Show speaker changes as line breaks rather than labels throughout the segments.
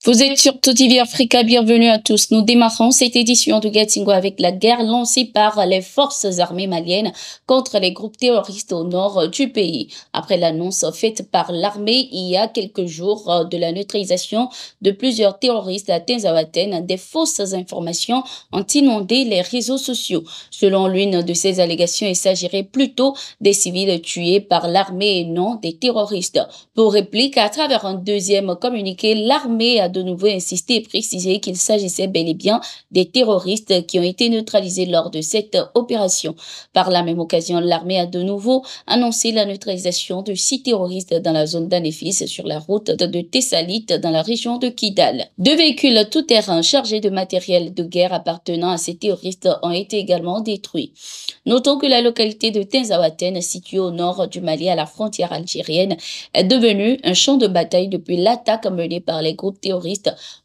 Vous êtes sur TV Africa, bienvenue à tous. Nous démarrons cette édition de Gatingo avec la guerre lancée par les forces armées maliennes contre les groupes terroristes au nord du pays. Après l'annonce faite par l'armée il y a quelques jours de la neutralisation de plusieurs terroristes à Tinzaouaten, des fausses informations ont inondé les réseaux sociaux. Selon l'une de ces allégations, il s'agirait plutôt des civils tués par l'armée et non des terroristes. Pour réplique, à travers un deuxième communiqué, l'armée a de nouveau insisté et précisé qu'il s'agissait bel et bien des terroristes qui ont été neutralisés lors de cette opération. Par la même occasion, l'armée a de nouveau annoncé la neutralisation de 6 terroristes dans la zone d'Anefis sur la route de Tessalit dans la région de Kidal. 2 véhicules tout-terrain chargés de matériel de guerre appartenant à ces terroristes ont été également détruits. Notons que la localité de Tinzaouaten, située au nord du Mali à la frontière algérienne, est devenue un champ de bataille depuis l'attaque menée par les groupes terroristes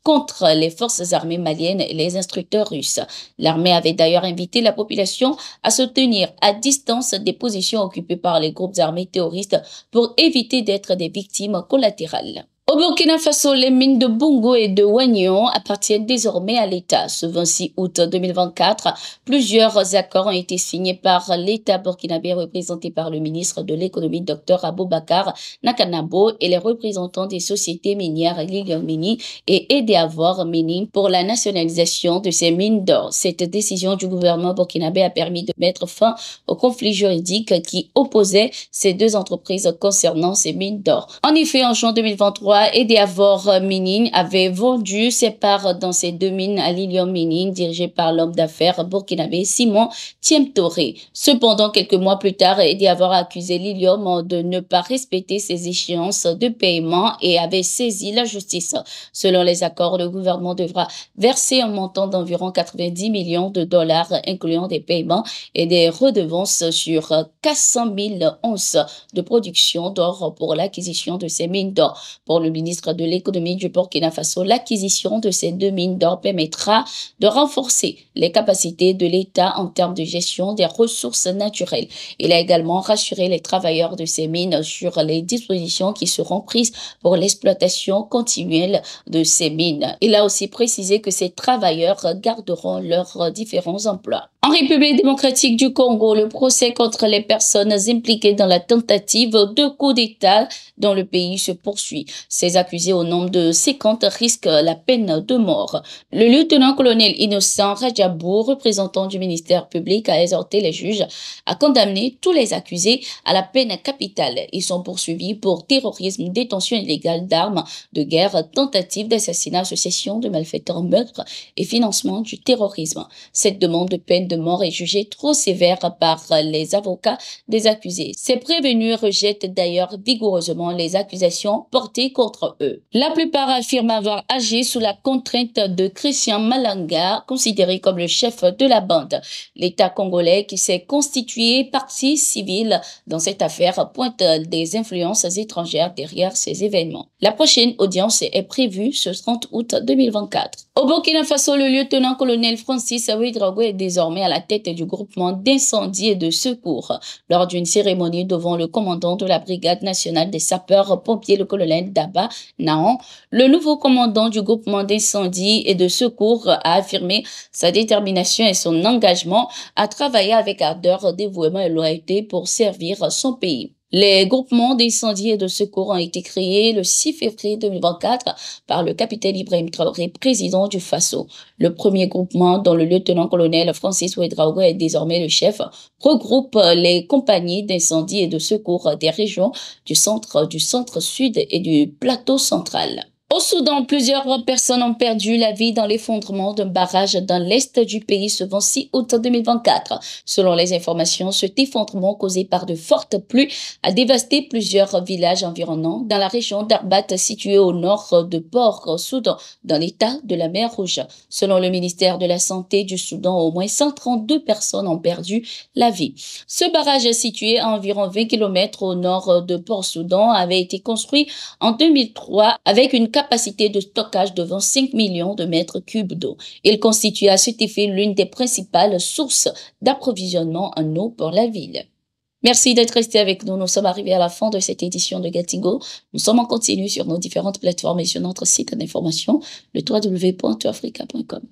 contre les forces armées maliennes et les instructeurs russes. L'armée avait d'ailleurs invité la population à se tenir à distance des positions occupées par les groupes armés terroristes pour éviter d'être des victimes collatérales. Au Burkina Faso, les mines de Bongo et de Wagnon appartiennent désormais à l'État. Ce 26 août 2024, plusieurs accords ont été signés par l'État burkinabé représenté par le ministre de l'économie Dr Aboubakar Nakanabo et les représentants des sociétés minières Lilium Mini et Edeavor Mini pour la nationalisation de ces mines d'or. Cette décision du gouvernement burkinabé a permis de mettre fin au conflit juridique qui opposait ces deux entreprises concernant ces mines d'or. En effet, en juin 2023, Edeavor Mining avait vendu ses parts dans ces 2 mines à Lilium Mining, dirigé par l'homme d'affaires burkinabé Simon Tiemtoré. Cependant, quelques mois plus tard, Edeavor a accusé Lilium de ne pas respecter ses échéances de paiement et avait saisi la justice. Selon les accords, le gouvernement devra verser un montant d'environ 90 millions de dollars, incluant des paiements et des redevances sur 400 000 onces de production d'or pour l'acquisition de ces mines d'or. Pour le ministre de l'économie du Burkina Faso, l'acquisition de ces 2 mines d'or permettra de renforcer les capacités de l'État en termes de gestion des ressources naturelles. Il a également rassuré les travailleurs de ces mines sur les dispositions qui seront prises pour l'exploitation continuelle de ces mines. Il a aussi précisé que ces travailleurs garderont leurs différents emplois. En République démocratique du Congo, le procès contre les personnes impliquées dans la tentative de coup d'État dans le pays se poursuit. Ces accusés au nombre de 50 risquent la peine de mort. Le lieutenant-colonel Innocent Rajabou, représentant du ministère public, a exhorté les juges à condamner tous les accusés à la peine capitale. Ils sont poursuivis pour terrorisme, détention illégale d'armes de guerre, tentative d'assassinat, association de malfaiteurs, meurtre et financement du terrorisme. Cette demande de peine de mort est jugée trop sévère par les avocats des accusés. Ces prévenus rejettent d'ailleurs vigoureusement les accusations portées contre eux. La plupart affirment avoir agi sous la contrainte de Christian Malanga, considéré comme le chef de la bande. L'État congolais, qui s'est constitué partie civile dans cette affaire, pointe des influences étrangères derrière ces événements. La prochaine audience est prévue ce 30 août 2024. Au Burkina Faso, le lieutenant-colonel Francis Ouédraogo est désormais à la tête du groupement d'incendie et de secours. Lors d'une cérémonie devant le commandant de la brigade nationale des sapeurs-pompiers, le colonel Daba Naon, le nouveau commandant du groupement d'incendie et de secours a affirmé sa détermination et son engagement à travailler avec ardeur, dévouement et loyauté pour servir son pays. Les groupements d'incendie et de secours ont été créés le 6 février 2024 par le capitaine Ibrahim Traoré, président du Faso. Le premier groupement, dont le lieutenant-colonel Francis Ouédraogo est désormais le chef, regroupe les compagnies d'incendie et de secours des régions du centre-sud et du plateau central. Au Soudan, plusieurs personnes ont perdu la vie dans l'effondrement d'un barrage dans l'est du pays ce 26 août 2024. Selon les informations, cet effondrement causé par de fortes pluies a dévasté plusieurs villages environnants dans la région d'Arbat située au nord de Port-Soudan, dans l'état de la mer Rouge. Selon le ministère de la Santé du Soudan, au moins 132 personnes ont perdu la vie. Ce barrage situé à environ 20 km au nord de Port-Soudan avait été construit en 2003 avec une capacité de stockage de 25 millions de mètres cubes d'eau. Il constitue à cet effet l'une des principales sources d'approvisionnement en eau pour la ville. Merci d'être resté avec nous. Nous sommes arrivés à la fin de cette édition de Gatingo. Nous sommes en continu sur nos différentes plateformes et sur notre site d'information, le www.toafrica.com.